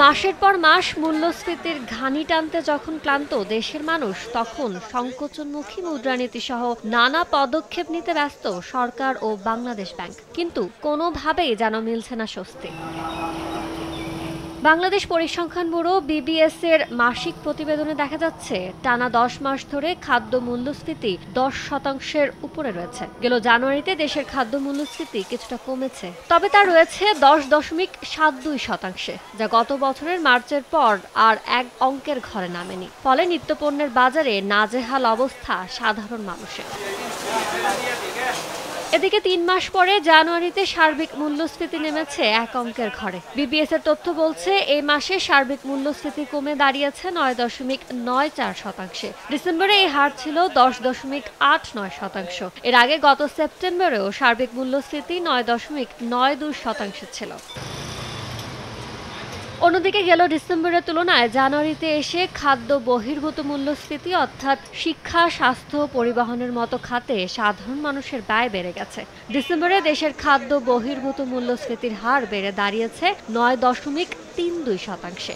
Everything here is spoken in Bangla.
মাসের পর মাস মূল্যস্ফীতির ঘানি টানতে যখন ক্লান্ত দেশের মানুষ, তখন সংকোচনমুখী মুদ্রানীতি সহ নানা পদক্ষেপ নিতে ব্যস্ত সরকার ও বাংলাদেশ ব্যাংক। কিন্তু কোনোভাবেই যেন মিলছে না স্বস্তি। বাংলাদেশ পরিসংখ্যান ব্যুরো বিবিএস এর মাসিক প্রতিবেদনে দেখা যাচ্ছে, টানা ১০ মাস ধরে খাদ্য মূল্যস্ফীতি ১০% উপরে রয়েছে। গেল জানুয়ারিতে দেশের খাদ্য মূল্যস্ফীতি কিছুটা কমেছে, তবে তা রয়েছে ১০.৭২%, যা গত বছরের মার্চের পর আর এক অঙ্কের ঘরে নামেনি। ফলে নিত্যপণ্যের বাজারে নাজেহাল অবস্থা সাধারণ মানুষের। এদিকে ৩ মাস পরে জানুয়ারিতে সার্বিক মূল্যস্ফীতি নেমেছে এক অঙ্কের ঘরে। বিবিএস এর তথ্য বলছে, এই মাসে সার্বিক মূল্যস্ফীতি কমে দাঁড়িয়েছে ৯.৯৪%। ডিসেম্বরে এই হার ছিল ১০.৮৯%। এর আগে গত সেপ্টেম্বরেও সার্বিক মূল্যস্ফীতি ৯.৯২% ছিল। অন্যদিকে গেল ডিসেম্বরের তুলনায় জানুয়ারিতে এসে খাদ্য বহির্ভূত মূল্যস্ফীতি, অর্থাৎ শিক্ষা, স্বাস্থ্য, পরিবহনের মতো খাতে সাধারণ মানুষের ব্যয় বেড়ে গেছে। ডিসেম্বরে দেশের খাদ্য বহির্ভূত মূল্যস্ফীতির হার বেড়ে দাঁড়িয়েছে ৯.৩২%।